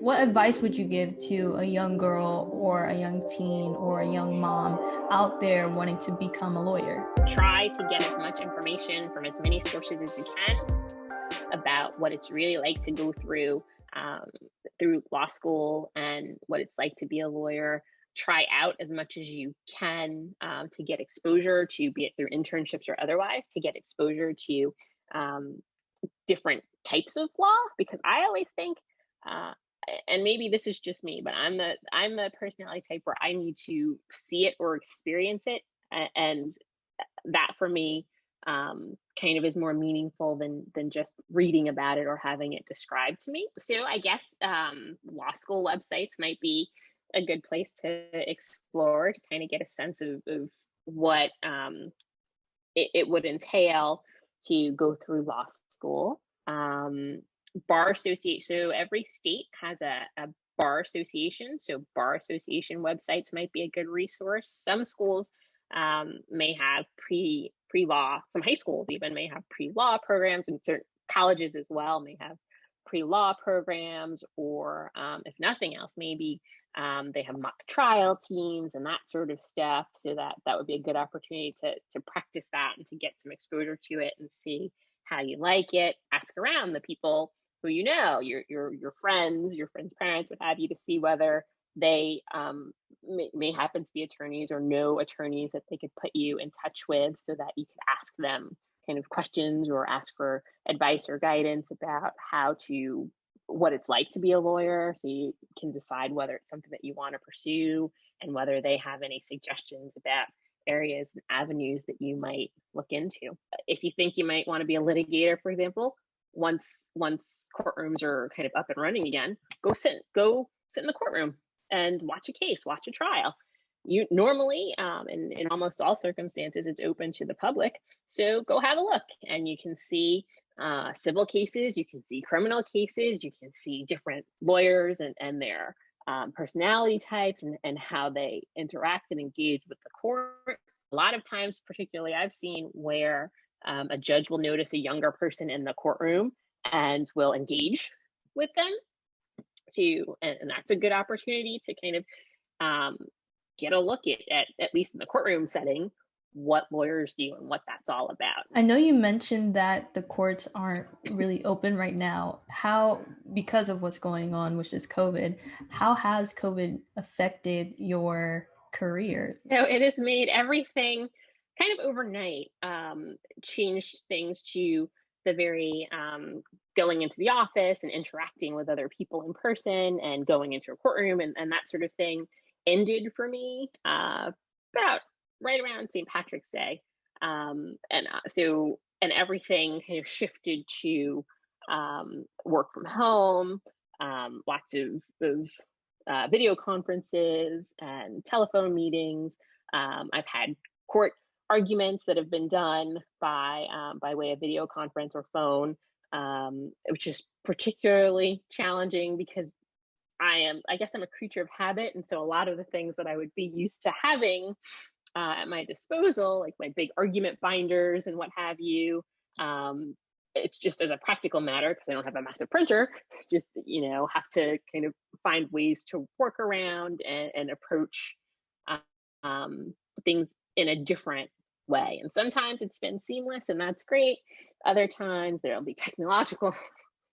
What advice would you give to a young girl or a young teen or a young mom out there wanting to become a lawyer? Try to get as much information from as many sources as you can about what it's really like to go um, through law school and what it's like to be a lawyer. Try out as much as you can to get exposure to, be it through internships or otherwise, to get exposure to um, different types of law. Because I always think, uh, and maybe this is just me, but I'm the personality type where I need to see it or experience it, and that for me kind of is more meaningful than just reading about it or having it described to me. So I guess law school websites might be a good place to explore to kind of get a sense of what it would entail to go through law school. Bar association. So every state has a bar association. So bar association websites might be a good resource. Some schools may have pre-law. Some high schools even may have pre-law programs, and certain colleges as well may have pre-law programs, or if nothing else, maybe they have mock trial teams and that sort of stuff. So that would be a good opportunity to practice that and to get some exposure to it and see how you like it. Ask around the people who you know, your friends, your friends' parents, what have you, to see whether they may happen to be attorneys or know attorneys that they could put you in touch with, so that you could ask them kind of questions or ask for advice or guidance about what it's like to be a lawyer, so you can decide whether it's something that you want to pursue and whether they have any suggestions about areas and avenues that you might look into. If you think you might want to be a litigator, for example, once courtrooms are kind of up and running again, go sit in the courtroom and watch a case, watch a trial. You normally, in almost all circumstances, it's open to the public. So go have a look, and you can see civil cases, you can see criminal cases, you can see different lawyers and their personality types and how they interact and engage with the court. A lot of times, particularly, I've seen where a judge will notice a younger person in the courtroom and will engage with them and that's a good opportunity to kind of get a look at least in the courtroom setting, what lawyers do and what that's all about. I know you mentioned that the courts aren't really open right now. Because of what's going on, which is COVID, how has COVID affected your career? So it has made everything kind of overnight, changed things to the very going into the office and interacting with other people in person and going into a courtroom and that sort of thing ended for me about right around St. Patrick's Day. And everything kind of shifted to work from home, lots of video conferences and telephone meetings. I've had court arguments that have been done by way of video conference or phone, which is particularly challenging because I guess I'm a creature of habit, and so a lot of the things that I would be used to having at my disposal, like my big argument binders and what have you, it's just as a practical matter, because I don't have a massive printer, just have to kind of find ways to work around and approach things in a different way. And sometimes it's been seamless, and that's great. Other times there'll be technological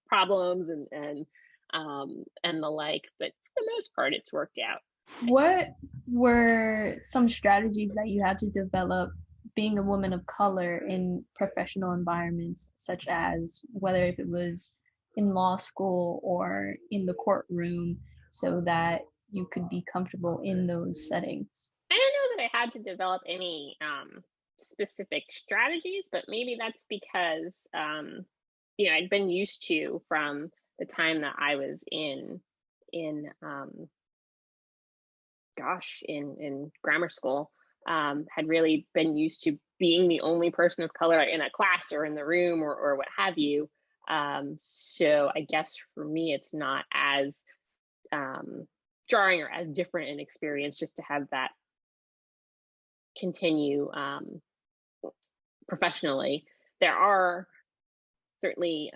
problems and the like, but for the most part, it's worked out. What were some strategies that you had to develop being a woman of color in professional environments, such as whether if it was in law school or in the courtroom, so that you could be comfortable in those settings? I don't know that I had to develop any specific strategies, but maybe that's because I'd been used to, from the time that I was in grammar school, had really been used to being the only person of color in a class or in the room or what have you. So I guess for me, it's not as jarring or as different an experience just to have that continue professionally. There are certainly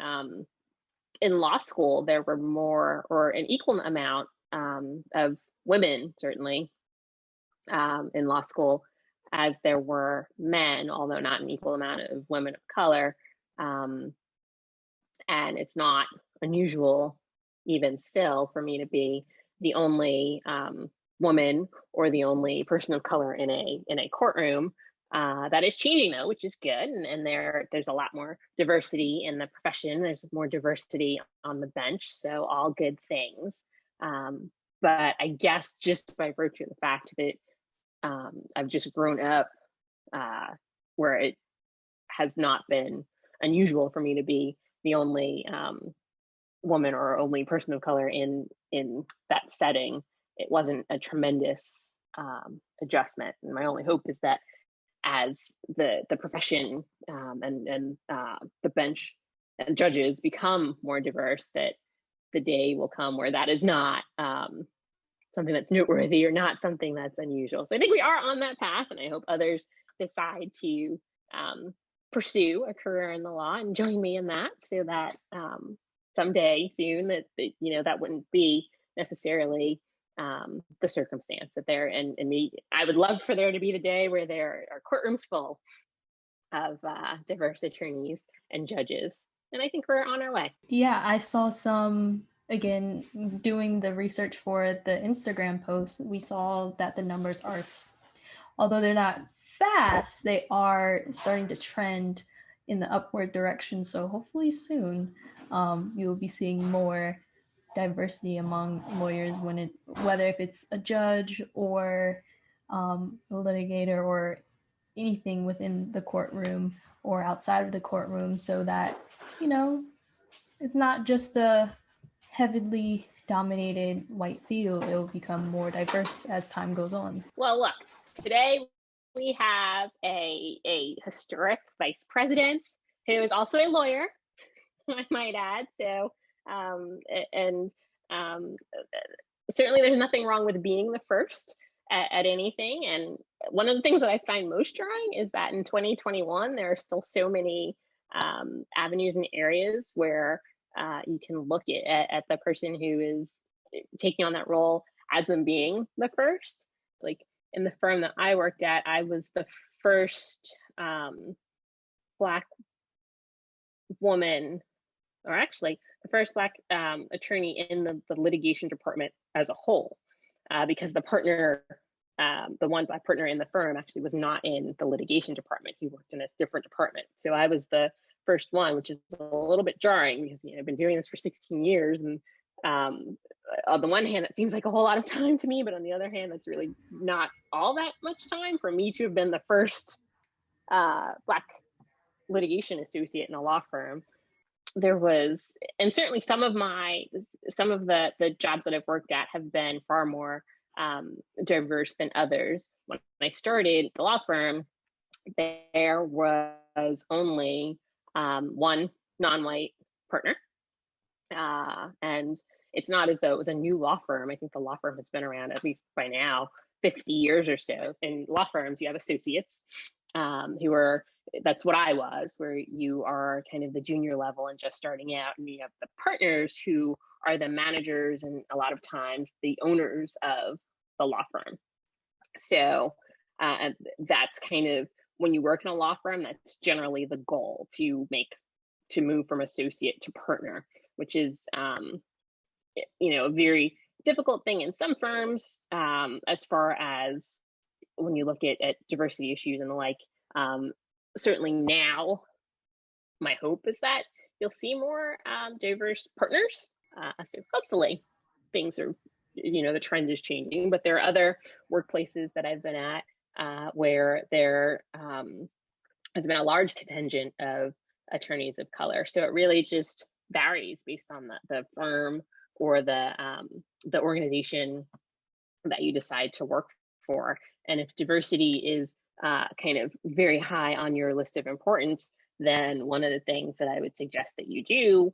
in law school, there were more or an equal amount of women, certainly, in law school as there were men, although not an equal amount of women of color. And it's not unusual, even still, for me to be the only woman or the only person of color in a courtroom. That is changing though, which is good, and there's a lot more diversity in the profession. There's more diversity on the bench, so all good things. But I guess just by virtue of the fact that I've just grown up where it has not been unusual for me to be the only woman or only person of color in that setting, it wasn't a tremendous adjustment. And my only hope is that as the profession and the bench and judges become more diverse, that the day will come where that is not something that's noteworthy or not something that's unusual. So I think we are on that path, and I hope others decide to pursue a career in the law and join me in that, so that someday soon that wouldn't be necessarily the circumstance that they're in. I would love for there to be the day where there are courtrooms full of diverse attorneys and judges, and I think we're on our way. Yeah, I saw some, again, doing the research for the Instagram posts, we saw that the numbers are, although they're not fast, they are starting to trend in the upward direction. So hopefully soon you will be seeing more diversity among lawyers, whether if it's a judge or a litigator or anything within the courtroom or outside of the courtroom, so that it's not just a heavily dominated white field. It will become more diverse as time goes on. Well, look, today we have a historic vice president who is also a lawyer, I might add. So, certainly there's nothing wrong with being the first at anything. And one of the things that I find most jarring is that in 2021, there are still so many avenues and areas where you can look at the person who is taking on that role as them being the first. Like in the firm that I worked at, I was the first Black woman, or actually the first Black attorney in the litigation department as a whole, because the partner, the one Black partner in the firm, actually was not in the litigation department. He worked in a different department. So I was the first one, which is a little bit jarring because I've been doing this for 16 years, and on the one hand, it seems like a whole lot of time to me, but on the other hand, that's really not all that much time for me to have been the first Black litigation associate in a law firm. There was, and certainly some of the jobs that I've worked at have been far more diverse than others. When I started the law firm, there was only one non-white partner, and it's not as though it was a new law firm. I think the law firm has been around at least by now 50 years or so. In law firms, you have associates who are, that's what I was, where you are kind of the junior level and just starting out, and you have the partners who are the managers and a lot of times the owners of the law firm. So that's kind of, when you work in a law firm, that's generally the goal, to move from associate to partner, which is a very difficult thing in some firms, as far as when you look at diversity issues and the like. Certainly now, my hope is that you'll see more diverse partners. So hopefully things are, the trend is changing, but there are other workplaces that I've been at where there has been a large contingent of attorneys of color. So it really just varies based on the firm or the organization that you decide to work for. And if diversity is kind of very high on your list of importance, then one of the things that I would suggest that you do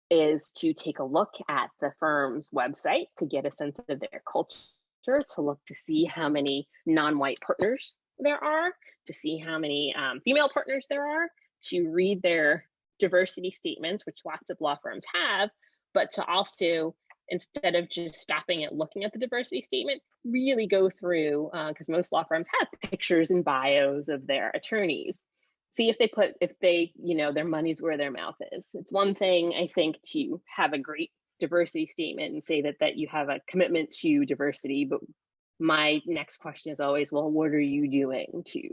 is to take a look at the firm's website to get a sense of their culture, to look to see how many non-white partners there are, to see how many female partners there are, to read their diversity statements, which lots of law firms have, but to also, instead of just stopping at looking at the diversity statement, really go through, because most law firms have pictures and bios of their attorneys. See if they, their money's where their mouth is. It's one thing, I think, to have a great diversity statement and say that you have a commitment to diversity, but my next question is always, well, what are you doing to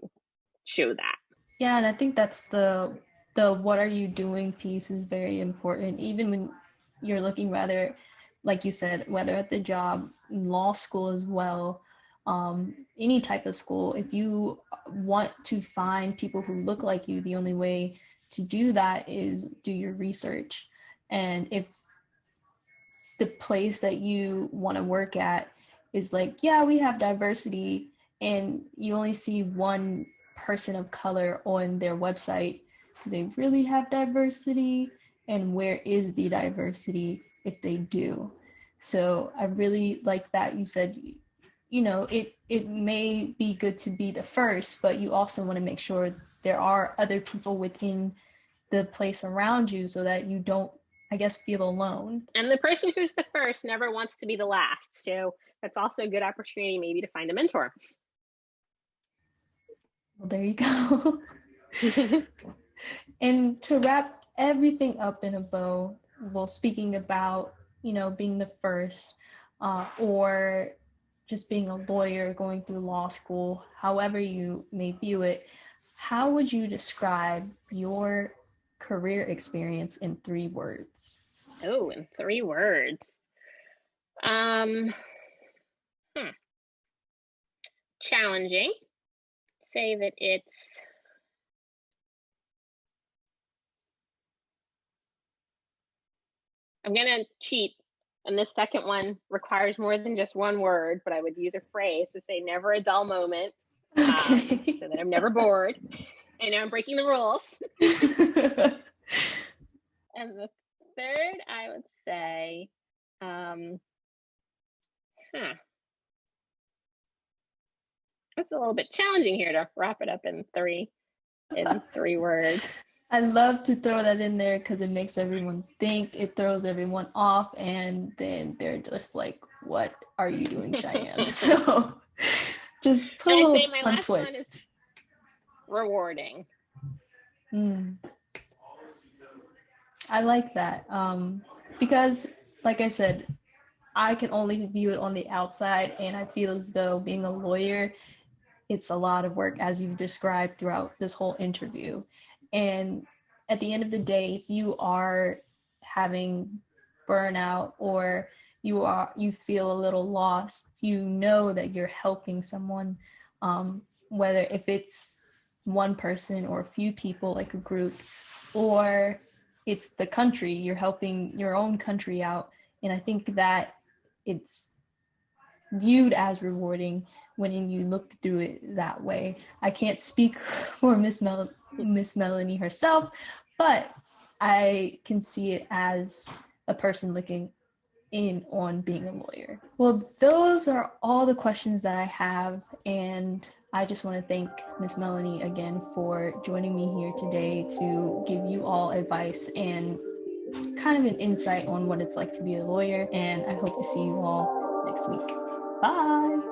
show that? Yeah, and I think that's the what are you doing piece is very important, even when you're looking, rather, like you said, whether at the job, law school as well, any type of school. If you want to find people who look like you, the only way to do that is do your research. And if the place that you want to work at is like, yeah, we have diversity, and you only see one person of color on their website, do they really have diversity? And where is the diversity if they do? So I really like that you said, it may be good to be the first, but you also want to make sure there are other people within the place around you so that you don't, I guess, feel alone. And the person who's the first never wants to be the last. So that's also a good opportunity maybe to find a mentor. Well, there you go. And to wrap everything up in a bow, well, speaking about, being the first, or just being a lawyer going through law school, however you may view it, how would you describe your career experience in 3 words? Oh, in 3 words. Challenging. Say that I'm gonna cheat, and this second one requires more than just 1 word, but I would use a phrase to say never a dull moment, Okay. so that I'm never bored. I know I'm breaking the rules. And the third, I would say, it's a little bit challenging here to wrap it up in 3 words. I love to throw that in there because it makes everyone think, it throws everyone off, and then they're just like, what are you doing, Cheyenne? So just put a little fun twist. Rewarding. I like that, because, like I said, I can only view it on the outside, and I feel as though being a lawyer, it's a lot of work, as you've described throughout this whole interview. And at the end of the day, if you are having burnout, or you feel a little lost, you know that you're helping someone, whether if it's one person or a few people, like a group, or it's the country, you're helping your own country out. And I think that it's viewed as rewarding when you look through it that way. I can't speak for Miss Melanie herself, but I can see it as a person looking in on being a lawyer. Well, those are all the questions that I have, and I just want to thank Miss Melanie again for joining me here today to give you all advice and kind of an insight on what it's like to be a lawyer, and I hope to see you all next week. Bye!